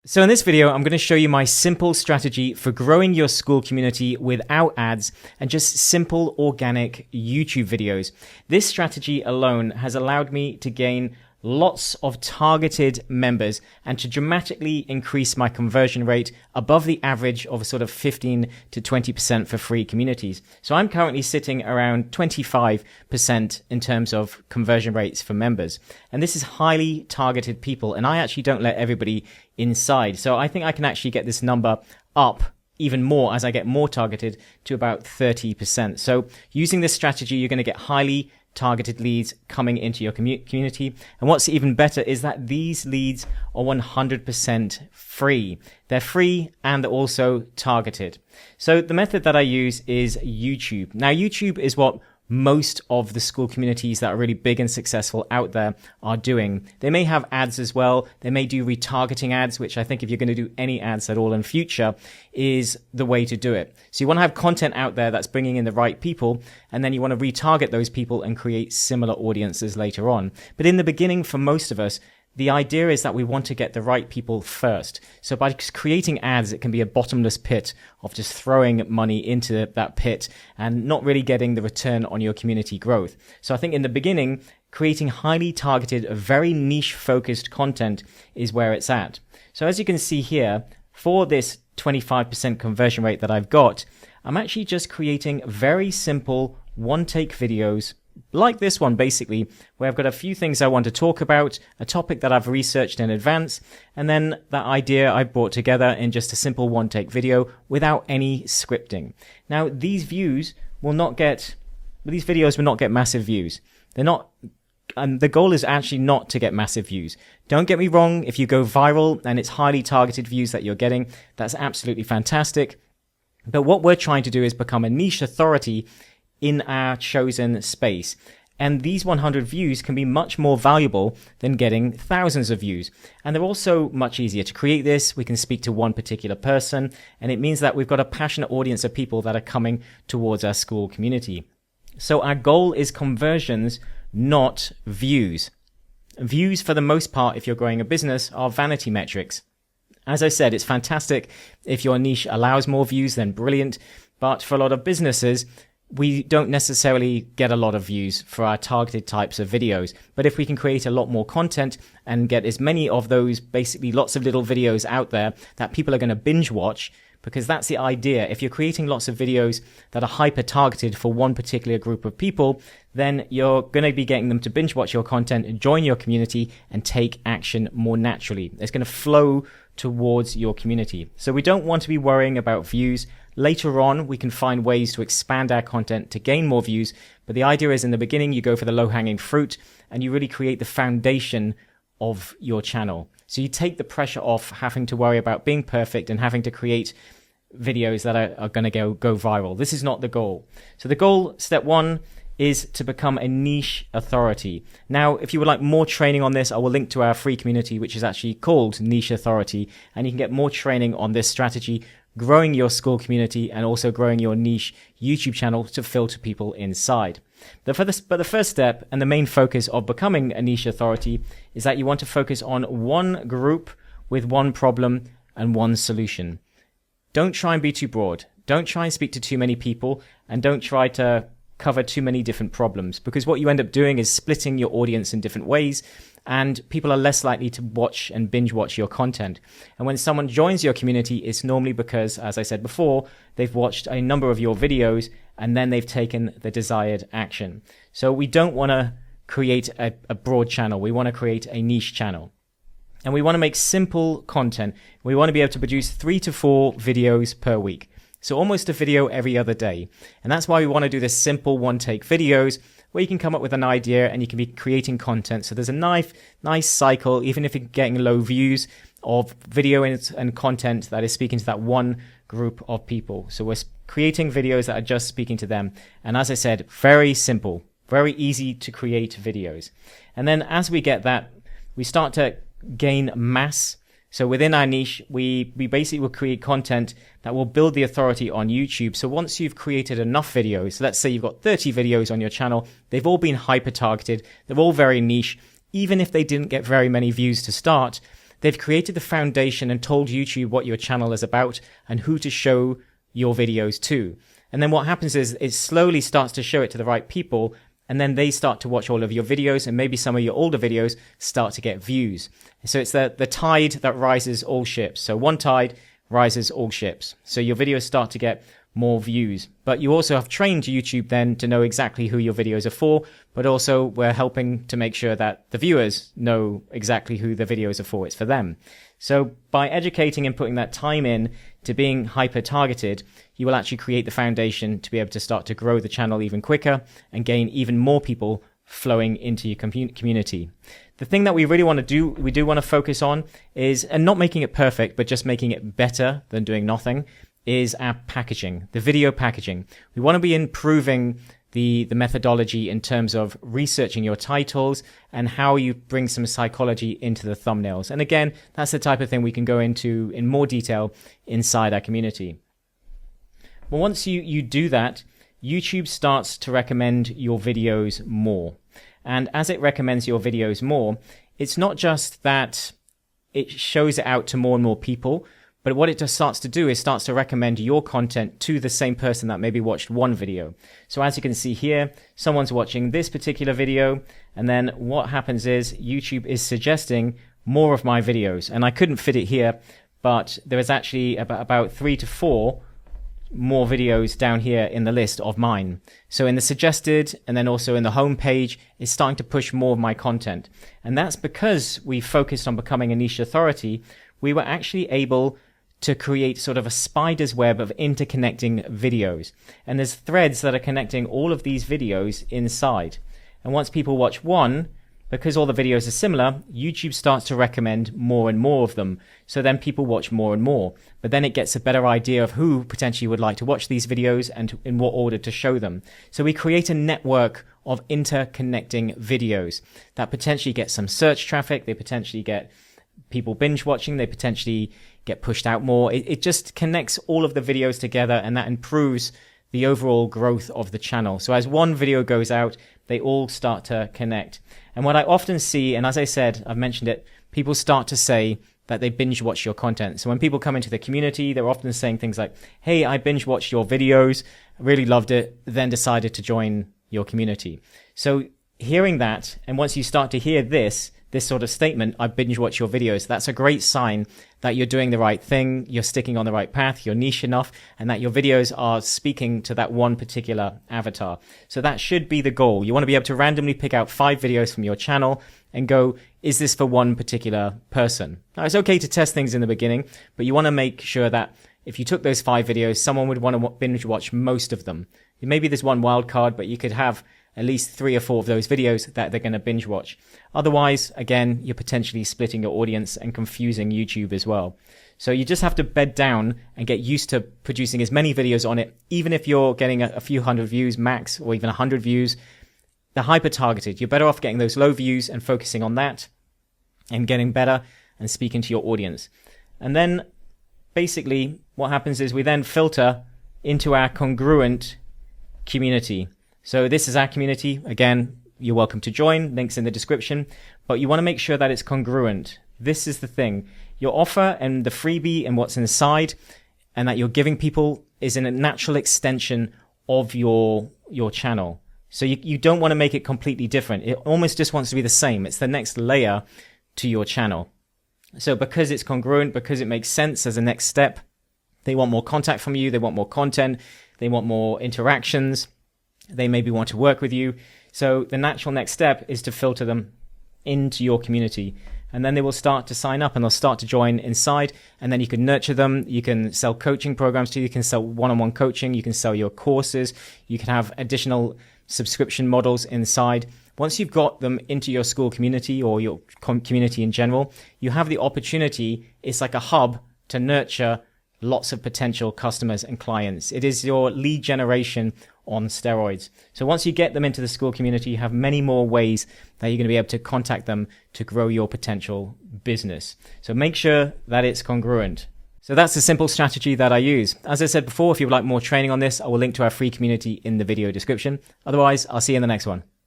So in this video, I'm going to show you my simple strategy for growing your Skool community without ads and just simple organic YouTube videos. This strategy alone has allowed me to gain lots of targeted members and to dramatically increase my conversion rate above the average of sort of 15 to 20% for free communities. So I'm currently sitting around 25% in terms of conversion rates for members. And this is highly targeted people. And I actually don't let everybody inside. So I think I can actually get this number up even more as I get more targeted to about 30%. So using this strategy, you're going to get highly targeted leads coming into your community. And what's even better is that these leads are 100% free. They're free and they're also targeted. So the method that I use is YouTube. Now, YouTube is what most of the Skool communities that are really big and successful out there are doing. They may have ads as well. They may do retargeting ads, which I think if you're going to do any ads at all in future is the way to do it. So you want to have content out there that's bringing in the right people, and then you want to retarget those people and create similar audiences later on. But in the beginning, for most of us, the idea is that we want to get the right people first. So by creating ads, it can be a bottomless pit of just throwing money into that pit and not really getting the return on your community growth. So I think in the beginning, creating highly targeted, very niche focused content is where it's at. So as you can see here, for this 25% conversion rate that I've got, I'm actually just creating very simple one-take videos like this one, basically, where I've got a few things I want to talk about, a topic that I've researched in advance, and then that idea I brought together in just a simple one-take video without any scripting. Now, these videos will not get massive views. They're not, and the goal is actually not to get massive views. Don't get me wrong, if you go viral and it's highly targeted views that you're getting, that's absolutely fantastic. But what we're trying to do is become a niche authority in our chosen space. And these 100 views can be much more valuable than getting thousands of views. And they're also much easier to create this. We can speak to one particular person, and it means that we've got a passionate audience of people that are coming towards our Skool community. So our goal is conversions, not views. Views, for the most part, if you're growing a business, are vanity metrics. As I said, it's fantastic. If your niche allows more views, then brilliant. But for a lot of businesses, we don't necessarily get a lot of views for our targeted types of videos. But if we can create a lot more content and get as many of those, basically lots of little videos out there that people are going to binge watch, because that's the idea. If you're creating lots of videos that are hyper targeted for one particular group of people, then you're going to be getting them to binge watch your content, join your community, and take action more naturally. It's going to flow towards your community. So we don't want to be worrying about views. Later on, we can find ways to expand our content to gain more views. But the idea is in the beginning, you go for the low-hanging fruit and you really create the foundation of your channel. So you take the pressure off having to worry about being perfect and having to create videos that are going to go viral. This is not the goal. So the goal, step one, is to become a niche authority. Now, if you would like more training on this, I will link to our free community, which is actually called Niche Authority, and you can get more training on this strategy, growing your Skool community and also growing your niche YouTube channel to filter people inside. But the first step and the main focus of becoming a niche authority is that you want to focus on one group with one problem and one solution. Don't try and be too broad. Don't try and speak to too many people, and don't try to cover too many different problems, because what you end up doing is splitting your audience in different ways, and people are less likely to watch and binge watch your content. And when someone joins your community, it's normally because, as I said before, they've watched a number of your videos and then they've taken the desired action. So we don't want to create a broad channel. We want to create a niche channel. And we want to make simple content. We want to be able to produce 3 to 4 videos per week. So almost a video every other day. And that's why we want to do this simple one-take videos where you can come up with an idea and you can be creating content. So there's a nice cycle, even if you're getting low views, of video and content that is speaking to that one group of people. So we're creating videos that are just speaking to them. And as I said, very simple, very easy to create videos. And then as we get that, we start to gain mass. So within our niche, we basically will create content that will build the authority on YouTube. So once you've created enough videos, so let's say you've got 30 videos on your channel, they've all been hyper targeted, they're all very niche. Even if they didn't get very many views to start, they've created the foundation and told YouTube what your channel is about and who to show your videos to. And then what happens is it slowly starts to show it to the right people, and then they start to watch all of your videos, and maybe some of your older videos start to get views. So it's the tide that rises all ships. So one tide rises all ships. So your videos start to get more views. But you also have trained YouTube then to know exactly who your videos are for, but also we're helping to make sure that the viewers know exactly who the videos are for. It's for them. So by educating and putting that time in to being hyper-targeted, you will actually create the foundation to be able to start to grow the channel even quicker and gain even more people flowing into your community. The thing that we really want to do, we do want to focus on is, and not making it perfect, but just making it better than doing nothing, is our packaging, the video packaging. We want to be improving the methodology in terms of researching your titles and how you bring some psychology into the thumbnails. And again, that's the type of thing we can go into in more detail inside our community. Well, once you do that, YouTube starts to recommend your videos more. And as it recommends your videos more, it's not just that it shows it out to more and more people, but what it just starts to do is starts to recommend your content to the same person that maybe watched one video. So as you can see here, someone's watching this particular video, and then what happens is YouTube is suggesting more of my videos. And I couldn't fit it here, but there is actually about 3 to 4 more videos down here in the list of mine. So in the suggested and then also in the home page, it's starting to push more of my content. And that's because we focused on becoming a niche authority. We were actually able to create sort of a spider's web of interconnecting videos. And there's threads that are connecting all of these videos inside. And once people watch one, because all the videos are similar, YouTube starts to recommend more and more of them. So then people watch more and more. But then it gets a better idea of who potentially would like to watch these videos and in what order to show them. So we create a network of interconnecting videos that potentially get some search traffic. They potentially get people binge watching. They potentially get pushed out more. It just connects all of the videos together, and that improves the overall growth of the channel. So as one video goes out, they all start to connect. And what I often see, and as I said, I've mentioned it, people start to say that they binge watch your content. So when people come into the community, they're often saying things like, hey, I binge watched your videos, really loved it, then decided to join your community. So hearing that, and once you start to hear this sort of statement, I binge watch your videos, that's a great sign that you're doing the right thing, you're sticking on the right path, you're niche enough, and that your videos are speaking to that one particular avatar. So that should be the goal. You want to be able to randomly pick out 5 videos from your channel and go, is this for one particular person? Now, it's okay to test things in the beginning, but you want to make sure that if you took those 5 videos, someone would want to binge watch most of them. Maybe there's one wild card, but you could have at least 3 or 4 of those videos that they're going to binge watch. Otherwise, again, you're potentially splitting your audience and confusing YouTube as well. So you just have to bed down and get used to producing as many videos on it, even if you're getting a few hundred views max or even 100 views. They're hyper-targeted. You're better off getting those low views and focusing on that and getting better and speaking to your audience. And then basically what happens is we then filter into our congruent community. So this is our community. Again, you're welcome to join. Links in the description. But you want to make sure that it's congruent. This is the thing. Your offer and the freebie and what's inside and that you're giving people is in a natural extension of your channel. So you don't want to make it completely different. It almost just wants to be the same. It's the next layer to your channel. So because it's congruent, because it makes sense as a next step, they want more contact from you. They want more content. They want more interactions. They maybe want to work with you. So the natural next step is to filter them into your community. And then they will start to sign up and they'll start to join inside. And then you can nurture them. You can sell coaching programs to you. You can sell one-on-one coaching. You can sell your courses. You can have additional subscription models inside. Once you've got them into your Skool community or your community in general, you have the opportunity. It's like a hub to nurture lots of potential customers and clients. It is your lead generation on steroids. So once you get them into the Skool community, you have many more ways that you're going to be able to contact them to grow your potential business. So make sure that it's congruent. So that's the simple strategy that I use. As I said before, if you would like more training on this, I will link to our free community in the video description. Otherwise, I'll see you in the next one.